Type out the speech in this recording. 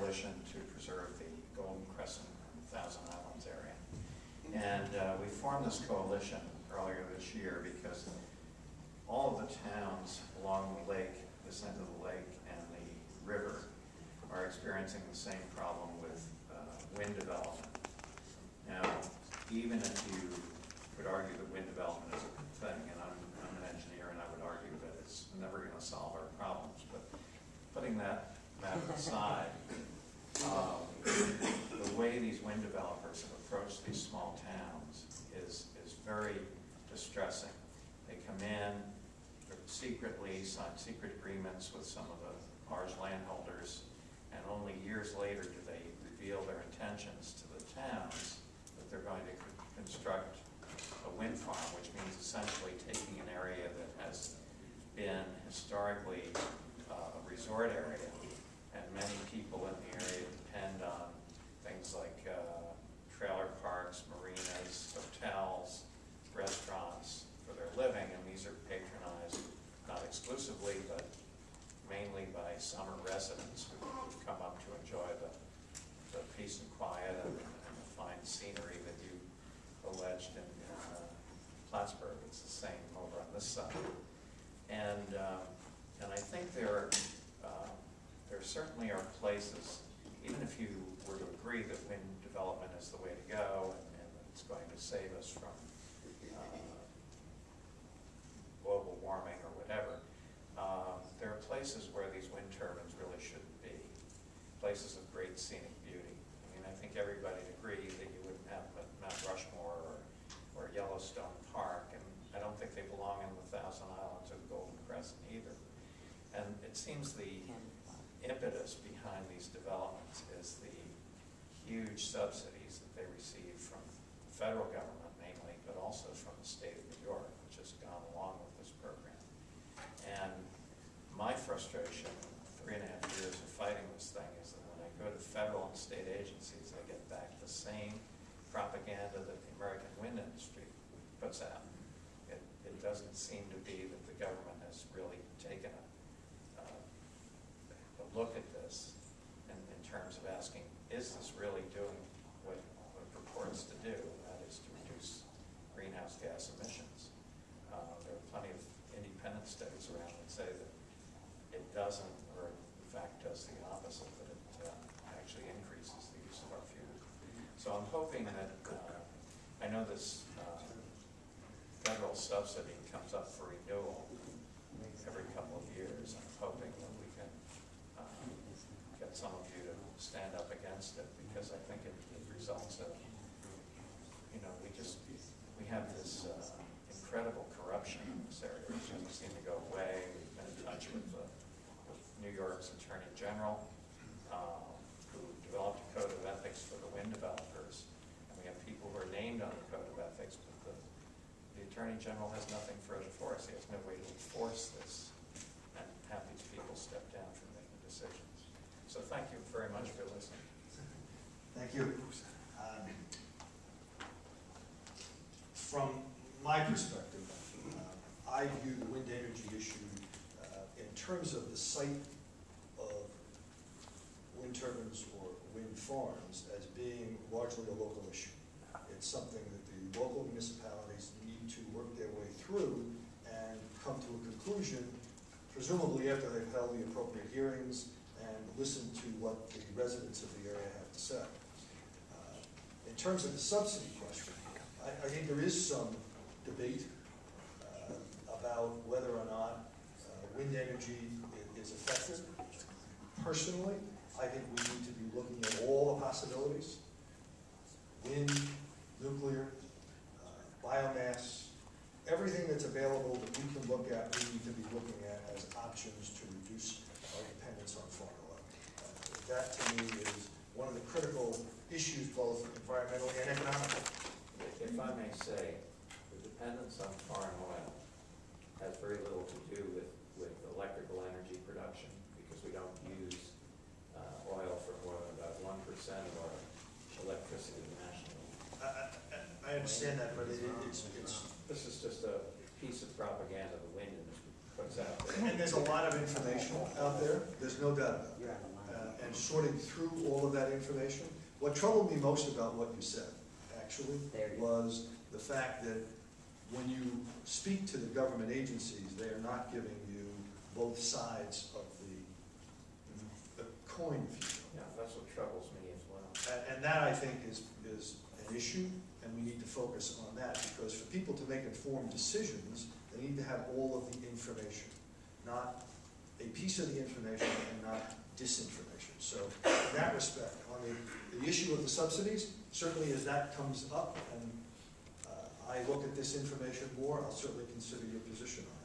coalition to preserve the Golden Crescent and Thousand Islands area. And we formed this coalition earlier this year because all of the towns along the lake, this end of the lake and the river, are experiencing the same problem with wind development. Now, even if you could argue that wind development is a good thing, and I'm an engineer and I would argue that it's never going to solve our problems, but putting that matter aside, the way these wind developers have approached these small towns is very distressing. They come in, secretly sign secret agreements with some of the large landholders, and only years later do they reveal their intentions to the towns that they're going to construct a wind farm, which means essentially taking an area that has been historically a resort area, and many people in the area depend on things like trailer parks, marinas, hotels, restaurants for their living, and these are patronized not exclusively but mainly by summer residents who come up to enjoy the peace and quiet and the fine scenery that you alleged in Plattsburgh. It's the same over on this side. And I think there certainly are places, even if you were to agree that wind development is the way to go and it's going to save us from global warming or whatever, there are places where these wind turbines really shouldn't be, places of great scenic beauty. I mean, I think everybody would agree that you wouldn't have Mount Rushmore or Yellowstone Park, and I don't think they belong in the Thousand Islands or the Golden Crescent either. And it seems the impetus behind these developments is the huge subsidies that they receive from the federal government mainly, but also from the state of New York, which has gone along with this program. And my frustration, 3.5 years of fighting this thing, is that when I go to federal and state agencies, I get back the same propaganda that the American wind industry puts out. It doesn't seem to be that the government has really taken a look at this in terms of asking, is this really doing what it purports to do, and that is to reduce greenhouse gas emissions. There are plenty of independent studies around that say that it doesn't, or in fact does the opposite, that it actually increases the use of our fuel. So I'm hoping that, I know this federal subsidy comes up for renewal every couple of years. I'm hoping that we can get some of you to stand up against it, because I think it results in, you know, we have this incredible corruption in this area, which doesn't seem to go away. We've been in touch with New York's Attorney General, who developed a code of ethics for the wind developers. And we have people who are named on the code of ethics, but the Attorney General has nothing further for us. He has no way to enforce this and have these people step down from making decisions. So thank you very much for listening. Thank you. From my perspective, I view the wind energy issue in terms of the site of wind turbines or wind farms as being largely a local issue. It's something that the local municipalities need to work their way through and come to a conclusion, presumably after they've held the appropriate hearings and listened to what the residents of the area have to say. In terms of the subsidy question, I think there is some debate about whether or not wind energy is effective. Personally, I think we need to be looking at all the possibilities. Wind, nuclear, biomass, everything that's available that we can look at, we need to be looking at as options to reduce our dependence on foreign oil. That, to me, is one of the critical issues, both environmentally and economically. If I may say, the dependence on foreign oil has very little to do with electrical energy production, because we don't use oil for more than about 1% of our electricity nationally. I understand that, but it's... This is just a piece of propaganda the wind industry puts out there. And there's a lot of information out there. There's no doubt about it. and sorting through all of that information. What troubled me most about what you said, actually, was the fact that when you speak to the government agencies, they are not giving you both sides of the coin, if you will. Yeah, that's what troubles me as well. And that, I think, is an issue, and we need to focus on that, because for people to make informed decisions, they need to have all of the information, not a piece of the information and not disinformation. So in that respect, on the issue of the subsidies, certainly as that comes up and I look at this information more, I'll certainly consider your position on it.